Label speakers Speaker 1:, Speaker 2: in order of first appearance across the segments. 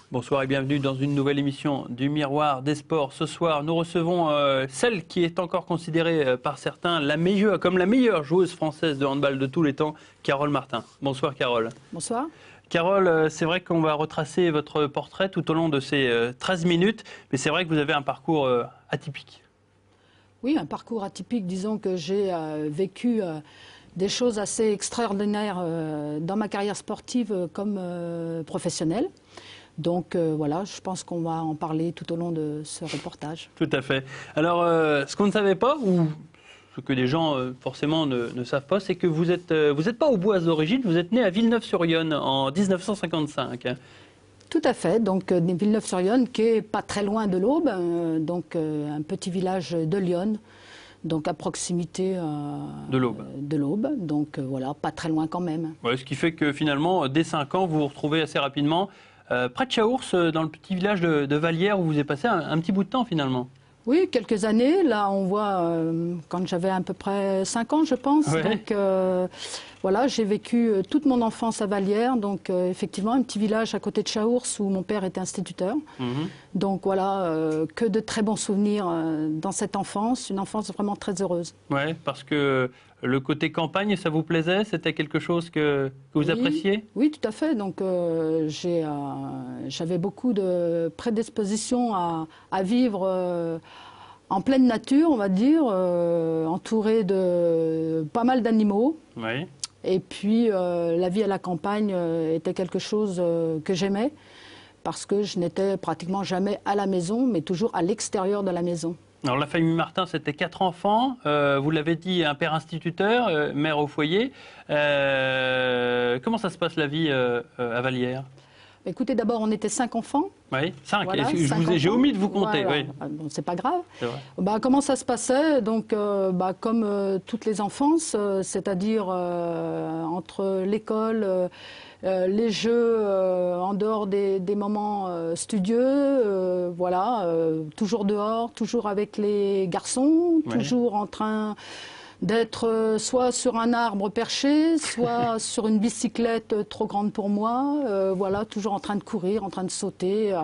Speaker 1: Bonsoir et bienvenue dans une nouvelle émission du Miroir des Sports. Ce soir, nous recevons celle qui est encore considérée par certains comme la meilleure joueuse française de handball de tous les temps, Carole Martin. Bonsoir Carole.
Speaker 2: Bonsoir.
Speaker 1: Carole, c'est vrai qu'on va retracer votre portrait tout au long de ces 13 minutes, mais c'est vrai que vous avez un parcours atypique.
Speaker 2: Oui, un parcours atypique. Disons que j'ai vécu des choses assez extraordinaires dans ma carrière sportive comme professionnelle. Donc voilà, je pense qu'on va en parler tout au long de ce reportage.
Speaker 1: Tout à fait. Alors, ce qu'on ne savait pas, ou ce que les gens forcément ne savent pas, c'est que vous êtes pas au Bois d'origine, vous êtes né à Villeneuve-sur-Yonne en 1955.
Speaker 2: Tout à fait, donc Villeneuve-sur-Yonne qui est pas très loin de l'Aube, donc un petit village de l'Yonne, donc à proximité de l'Aube, donc voilà, pas très loin quand même.
Speaker 1: Ouais, ce qui fait que finalement, dès 5 ans, vous vous retrouvez assez rapidement près de Chaours, dans le petit village de Vallières, où vous avez passé un petit bout de temps finalement.
Speaker 2: Oui, quelques années. Là, on voit quand j'avais à peu près 5 ans, je pense. Ouais. Donc voilà, j'ai vécu toute mon enfance à Vallières. Donc effectivement, un petit village à côté de Chaours où mon père était instituteur. Donc voilà, que de très bons souvenirs dans cette enfance. Une enfance vraiment très heureuse.
Speaker 1: Oui, parce que le côté campagne, ça vous plaisait? C'était quelque chose que vous appréciez?
Speaker 2: Oui, tout à fait. Donc j'avais beaucoup de prédisposition à vivre en pleine nature, on va dire, entouré de pas mal d'animaux.
Speaker 1: Oui.
Speaker 2: Et puis la vie à la campagne était quelque chose que j'aimais parce que je n'étais pratiquement jamais à la maison, mais toujours à l'extérieur de la maison.
Speaker 1: Alors la famille Martin, c'était 4 enfants, vous l'avez dit, un père instituteur, mère au foyer. Comment ça se passe la vie à Vallières?
Speaker 2: Écoutez, d'abord, on était 5 enfants.
Speaker 1: Oui, 5.
Speaker 2: Voilà,
Speaker 1: j'ai omis de vous compter.
Speaker 2: Voilà.
Speaker 1: Oui.
Speaker 2: Bon, c'est pas grave. Comment ça se passait? Donc, comme toutes les enfances, c'est-à-dire entre l'école, les jeux en dehors des moments studieux, voilà, toujours dehors, toujours avec les garçons, toujours en train d'être soit sur un arbre perché, soit sur une bicyclette trop grande pour moi, voilà, toujours en train de courir, en train de sauter.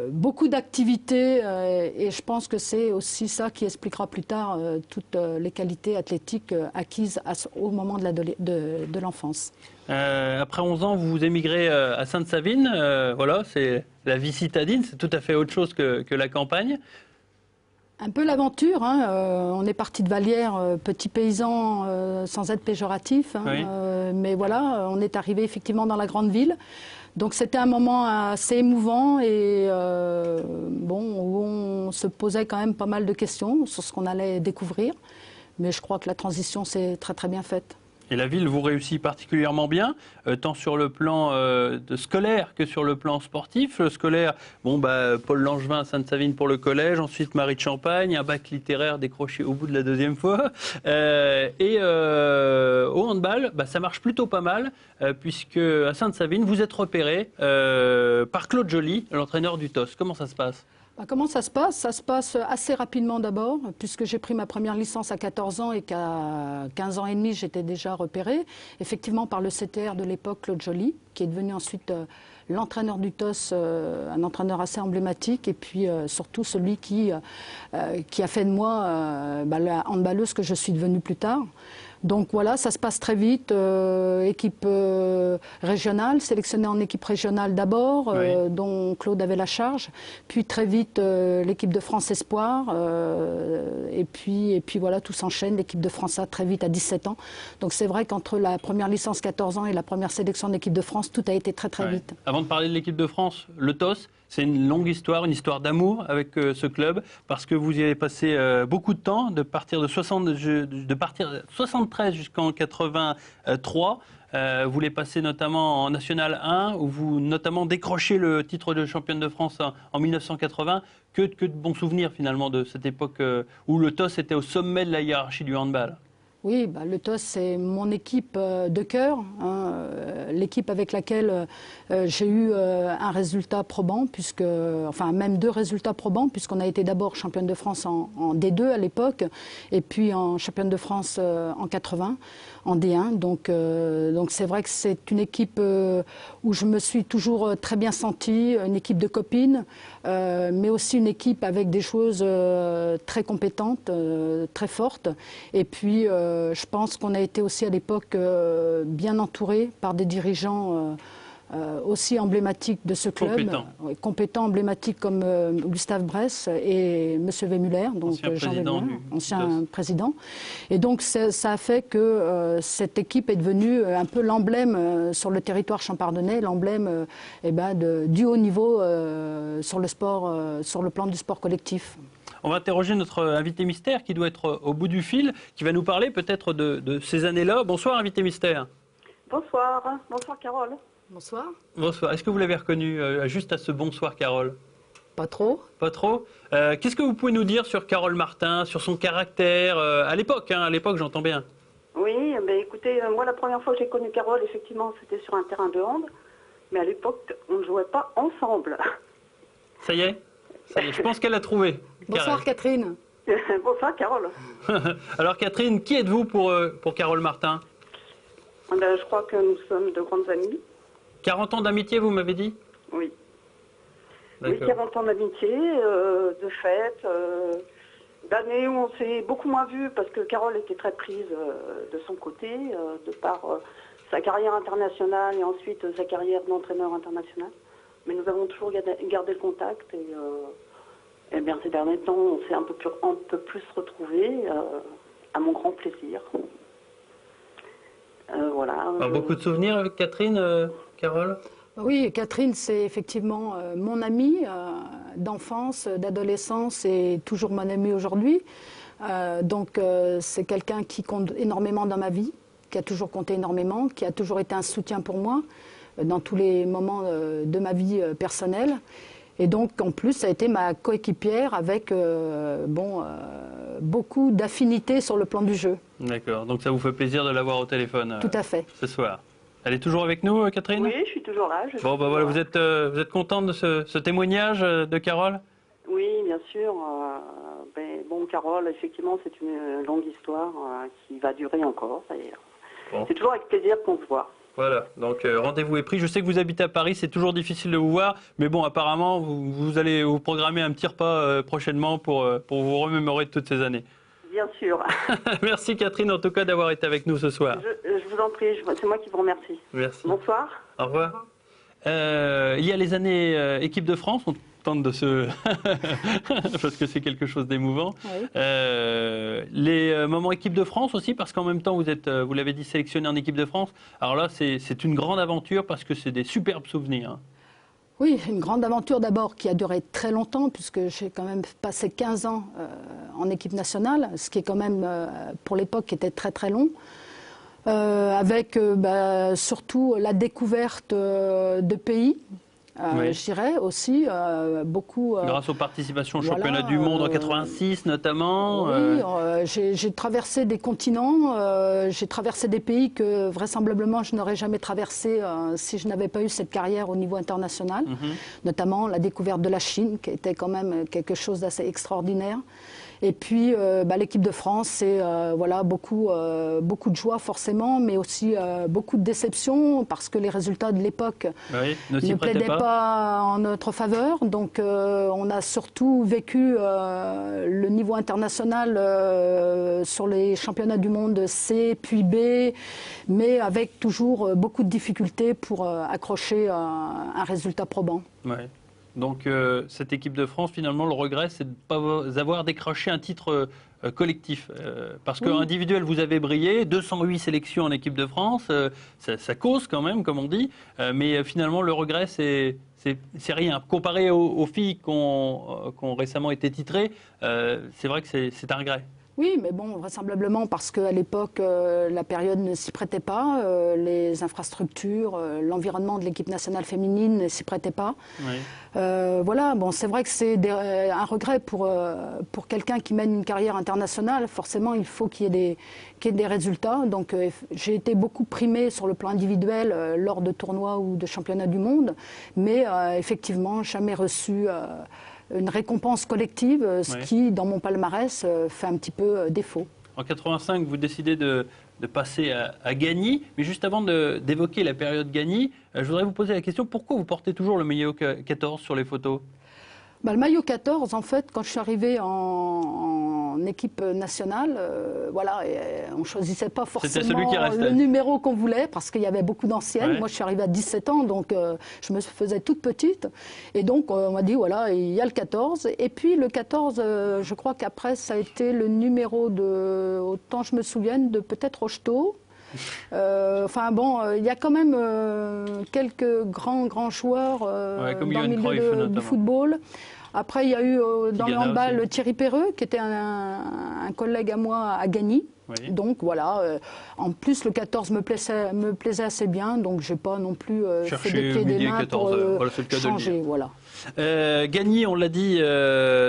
Speaker 2: Beaucoup d'activités et je pense que c'est aussi ça qui expliquera plus tard toutes les qualités athlétiques acquises au moment de l'enfance.
Speaker 1: Après 11 ans, vous émigrez à Sainte-Savine. Voilà, c'est la vie citadine, c'est tout à fait autre chose que la campagne.
Speaker 2: Un peu l'aventure, hein. On est parti de Vallières, petit paysan sans être péjoratif, hein.
Speaker 1: Oui.
Speaker 2: Mais voilà, on est arrivé effectivement dans la grande ville. Donc c'était un moment assez émouvant et où on se posait quand même pas mal de questions sur ce qu'on allait découvrir. Mais je crois que la transition s'est très très bien faite.
Speaker 1: Et la ville vous réussit particulièrement bien, tant sur le plan scolaire que sur le plan sportif. Le scolaire, Paul Langevin à Sainte-Savine pour le collège, ensuite Marie de Champagne, un bac littéraire décroché au bout de la 2e fois. Au handball, ça marche plutôt pas mal, puisque à Sainte-Savine, vous êtes repéré par Claude Joly, l'entraîneur du TOS. Comment ça se passe ?
Speaker 2: Comment ça se passe? Ça se passe assez rapidement d'abord, puisque j'ai pris ma première licence à 14 ans et qu'à 15 ans et demi, j'étais déjà repérée, effectivement par le CTR de l'époque, Claude Joly, qui est devenu ensuite l'entraîneur du TOS, un entraîneur assez emblématique, et puis surtout celui qui a fait de moi la handballeuse que je suis devenue plus tard. Donc voilà, ça se passe très vite, équipe régionale, sélectionnée en équipe régionale d'abord, dont Claude avait la charge, puis très vite l'équipe de France Espoir, et puis voilà, tout s'enchaîne, l'équipe de France A très vite à 17 ans. Donc c'est vrai qu'entre la première licence 14 ans et la première sélection d'équipe de France, tout a été très très vite.
Speaker 1: Avant de parler de l'équipe de France, le TOS, c'est une longue histoire, une histoire d'amour avec ce club, parce que vous y avez passé beaucoup de temps, de partir de 73 jusqu'en 83. Vous les passez notamment en National 1, où vous notamment décrochez le titre de championne de France en 1980. Que de bons souvenirs finalement de cette époque où le TOS était au sommet de la hiérarchie du handball.
Speaker 2: Oui, le TOS, c'est mon équipe de cœur, hein, l'équipe avec laquelle j'ai eu un résultat probant, enfin même 2 résultats probants, puisqu'on a été d'abord championne de France en D2 à l'époque, et puis en championne de France en 80, en D1. Donc c'est vrai que c'est une équipe où je me suis toujours très bien sentie, une équipe de copines, mais aussi une équipe avec des choses très compétentes, très fortes. Et puis, je pense qu'on a été aussi à l'époque bien entouré par des dirigeants aussi emblématiques de ce club, compétents, emblématiques comme Gustave Bress et M. Wehmuller, donc Jean Wehmuller, ancien président. Et donc ça a fait que cette équipe est devenue un peu l'emblème sur le territoire champardonnais, l'emblème du haut niveau sur le sport, sur le plan du sport collectif.
Speaker 1: On va interroger notre invité mystère qui doit être au bout du fil, qui va nous parler peut-être de ces années-là. Bonsoir, invité mystère.
Speaker 3: Bonsoir. Bonsoir, Carole.
Speaker 2: Bonsoir.
Speaker 1: Bonsoir. Est-ce que vous l'avez reconnu juste à ce bonsoir, Carole?
Speaker 2: Pas trop.
Speaker 1: Pas trop. Qu'est-ce que vous pouvez nous dire sur Carole Martin, sur son caractère, à l'époque, hein, à l'époque, j'entends bien.
Speaker 3: Oui, écoutez, moi, la première fois que j'ai connu Carole, effectivement, c'était sur un terrain de hand. Mais à l'époque, on ne jouait pas ensemble.
Speaker 1: Ça y est, je pense qu'elle a trouvé.
Speaker 2: Bonsoir, Catherine.
Speaker 3: Bonsoir, Carole.
Speaker 1: Alors, Catherine, qui êtes-vous pour Carole Martin?
Speaker 3: Je crois que nous sommes de grandes amies.
Speaker 1: 40 ans d'amitié, vous m'avez dit?
Speaker 3: Oui. Oui, 40 ans d'amitié, de fête, d'années où on s'est beaucoup moins vus parce que Carole était très prise de son côté, de par sa carrière internationale et ensuite sa carrière d'entraîneur international. Mais nous avons toujours gardé le contact et bien ces derniers temps, on s'est un peu plus retrouvés, à mon grand plaisir. Voilà.
Speaker 1: Beaucoup de souvenirs avec Catherine, Carole?
Speaker 2: Oui, Catherine, c'est effectivement mon amie d'enfance, d'adolescence et toujours mon amie aujourd'hui. Donc c'est quelqu'un qui compte énormément dans ma vie, qui a toujours compté énormément, qui a toujours été un soutien pour moi dans tous les moments de ma vie personnelle. Et donc, en plus, ça a été ma coéquipière avec beaucoup d'affinités sur le plan du jeu.
Speaker 1: D'accord. Donc, ça vous fait plaisir de l'avoir au téléphone
Speaker 2: Tout à fait.
Speaker 1: Ce soir. Elle est toujours avec nous, Catherine?
Speaker 3: Oui, je suis toujours là.
Speaker 1: Bon, voilà, vous êtes contente de ce témoignage de Carole?
Speaker 3: Oui, bien sûr. Carole, effectivement, c'est une longue histoire qui va durer encore. C'est toujours avec plaisir qu'on se voit.
Speaker 1: Voilà, donc rendez-vous est pris. Je sais que vous habitez à Paris, c'est toujours difficile de vous voir, mais bon, apparemment, vous allez vous programmer un petit repas prochainement pour vous remémorer de toutes ces années.
Speaker 3: Bien sûr.
Speaker 1: Merci Catherine, en tout cas, d'avoir été avec nous ce soir.
Speaker 3: Je vous en prie, c'est moi qui vous remercie.
Speaker 1: Merci.
Speaker 3: Bonsoir.
Speaker 1: Au revoir. Il y a les années équipe de France, on tente de se... parce que c'est quelque chose d'émouvant.
Speaker 2: Oui.
Speaker 1: Les moments équipe de France aussi, parce qu'en même temps, vous l'avez dit, sélectionné en équipe de France. Alors là, c'est une grande aventure parce que c'est des superbes souvenirs.
Speaker 2: Oui, une grande aventure d'abord qui a duré très longtemps, puisque j'ai quand même passé 15 ans en équipe nationale, ce qui est quand même, pour l'époque, était très très long. Avec surtout la découverte de pays,
Speaker 1: oui.
Speaker 2: je dirais aussi beaucoup...
Speaker 1: Grâce aux participations au championnat du monde en 86 notamment.
Speaker 2: Oui, j'ai traversé des continents, j'ai traversé des pays que vraisemblablement je n'aurais jamais traversé si je n'avais pas eu cette carrière au niveau international, notamment la découverte de la Chine qui était quand même quelque chose d'assez extraordinaire. Et puis l'équipe de France, c'est beaucoup de joie forcément, mais aussi beaucoup de déception parce que les résultats de l'époque ne plaidaient pas en notre faveur. Donc on a surtout vécu le niveau international sur les championnats du monde C puis B, mais avec toujours beaucoup de difficultés pour accrocher un résultat probant.
Speaker 1: Ouais. Donc cette équipe de France, finalement, le regret, c'est de ne pas avoir décroché un titre collectif. Parce qu'individuel, vous avez brillé, 208 sélections en équipe de France, ça cause quand même, comme on dit. Mais finalement, le regret, c'est rien. Comparé aux filles qui ont récemment été titrées, c'est vrai que c'est un regret.
Speaker 2: Oui, mais bon, vraisemblablement parce qu'à l'époque, la période ne s'y prêtait pas, les infrastructures, l'environnement de l'équipe nationale féminine ne s'y prêtait pas.
Speaker 1: Oui.
Speaker 2: Voilà, bon, c'est vrai que c'est un regret pour quelqu'un qui mène une carrière internationale. Forcément, il faut qu'il y ait des résultats. Donc, j'ai été beaucoup primée sur le plan individuel lors de tournois ou de championnats du monde, mais effectivement, jamais reçu une récompense collective, ce qui, dans mon palmarès, fait un petit peu défaut.
Speaker 1: En 85, vous décidez de passer à Gagny, mais juste avant d'évoquer la période Gagny, je voudrais vous poser la question, pourquoi vous portez toujours le maillot 14 sur les photos ?
Speaker 2: Le maillot 14, en fait, quand je suis arrivée en équipe nationale, voilà, on ne choisissait pas forcément le numéro qu'on voulait, parce qu'il y avait beaucoup d'anciennes. Ouais. Moi, je suis arrivée à 17 ans, donc je me faisais toute petite. Et donc, on m'a dit, voilà, il y a le 14. Et puis, le 14, je crois qu'après, ça a été le numéro de, autant je me souvienne, de peut-être Rocheteau. Enfin bon, il y a quand même quelques grands joueurs dans le milieu du football. Après, il y a eu dans le handball Thierry Perreux, qui était un collègue à moi à Gagny. Oui. Donc voilà, en plus le 14 me plaisait assez bien, donc je n'ai pas non plus fait des pieds des mains 14, pour voilà, changer. Voilà.
Speaker 1: Gagny, on l'a dit,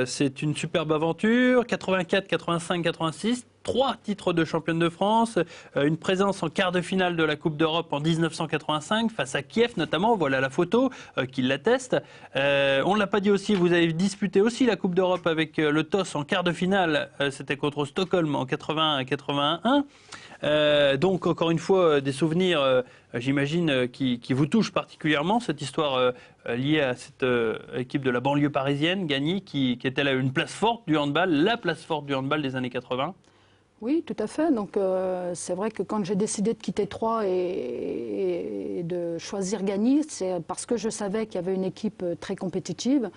Speaker 1: c'est une superbe aventure, 84, 85, 86. 3 titres de championne de France, une présence en quart de finale de la Coupe d'Europe en 1985 face à Kiev notamment, voilà la photo qui l'atteste. On ne l'a pas dit aussi, vous avez disputé aussi la Coupe d'Europe avec le TOS en quart de finale, c'était contre Stockholm en 80 et 81. Donc encore une fois des souvenirs, j'imagine, qui vous touchent particulièrement, cette histoire liée à cette équipe de la banlieue parisienne, Gagny, qui était là une place forte du handball, la place forte du handball des années 80.
Speaker 2: Oui, tout à fait. Donc, c'est vrai que quand j'ai décidé de quitter Troyes et de choisir Gagny, c'est parce que je savais qu'il y avait une équipe très compétitive.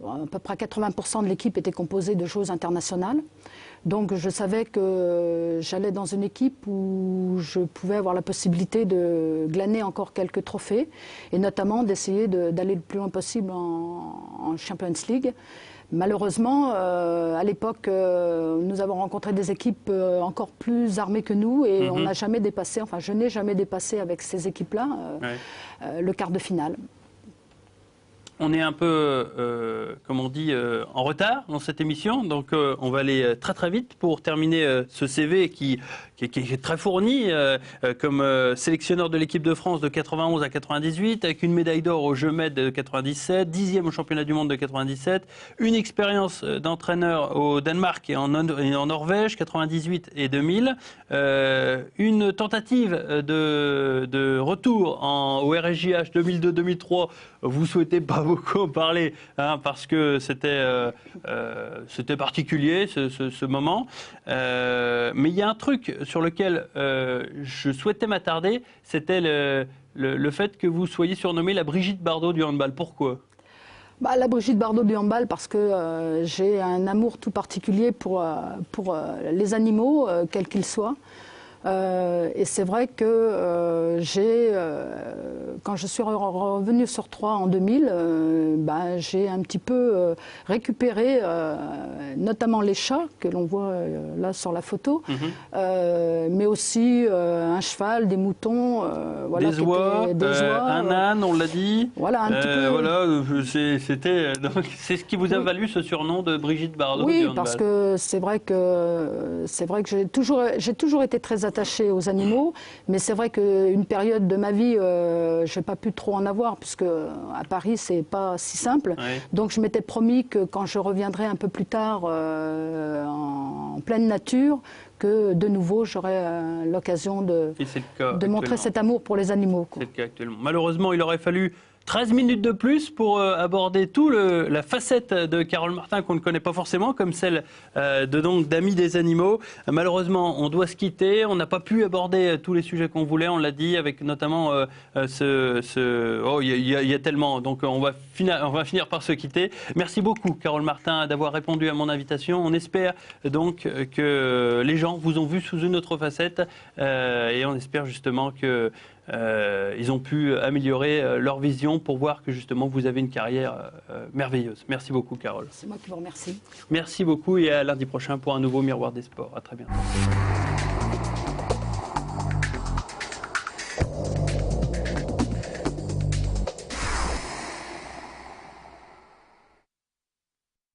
Speaker 2: À peu près 80% de l'équipe était composée de joueuses internationales. Donc, je savais que j'allais dans une équipe où je pouvais avoir la possibilité de glaner encore quelques trophées et notamment d'essayer d'aller le plus loin possible en Champions League. Malheureusement, à l'époque, nous avons rencontré des équipes encore plus armées que nous et on n'a jamais dépassé, enfin je n'ai jamais dépassé avec ces équipes-là le quart de finale.
Speaker 1: On est un peu, comme on dit, en retard dans cette émission, donc on va aller très vite pour terminer ce CV qui est très fourni comme sélectionneur de l'équipe de France de 91 à 98, avec une médaille d'or au Jeux Med de 97, 10e au championnat du monde de 97, une expérience d'entraîneur au Danemark et en Norvège, 98 et 2000, une tentative de retour au RSJH 2002-2003, vous souhaitez pas beaucoup en parler, hein, parce que c'était particulier ce moment. Mais il y a un truc sur lequel je souhaitais m'attarder, c'était le fait que vous soyez surnommée la Brigitte Bardot du handball. Pourquoi ?
Speaker 2: La Brigitte Bardot du handball parce que j'ai un amour tout particulier pour les animaux, quels qu'ils soient. Et c'est vrai que quand je suis revenue sur Troyes en 2000, j'ai un petit peu récupéré notamment les chats que l'on voit là sur la photo, mais aussi un cheval, des moutons,
Speaker 1: voilà, des oies, un âne, on l'a dit.
Speaker 2: Voilà, un petit peu.
Speaker 1: Voilà, c'est ce qui vous a valu ce surnom de Brigitte Bardot.
Speaker 2: Oui, parce que c'est vrai que j'ai toujours été très attachée aux animaux, mais c'est vrai qu'une période de ma vie, je n'ai pas pu trop en avoir, puisque à Paris, c'est pas si simple. Oui. Donc je m'étais promis que quand je reviendrai un peu plus tard en pleine nature, que de nouveau j'aurai l'occasion de montrer cet amour pour les animaux.
Speaker 1: C'est le cas actuellement. Malheureusement, il aurait fallu 13 minutes de plus pour aborder la facette de Carole Martin qu'on ne connaît pas forcément, comme celle d'Amis des animaux. Malheureusement, on doit se quitter. On n'a pas pu aborder tous les sujets qu'on voulait, on l'a dit, avec notamment il y a tellement. Donc on va finir par se quitter. Merci beaucoup, Carole Martin, d'avoir répondu à mon invitation. On espère donc que les gens vous ont vu sous une autre facette et on espère justement que ils ont pu améliorer leur vision pour voir que justement vous avez une carrière merveilleuse. Merci beaucoup, Carole.
Speaker 2: C'est moi qui vous remercie.
Speaker 1: Merci beaucoup et à lundi prochain pour un nouveau Miroir des Sports. À très bientôt.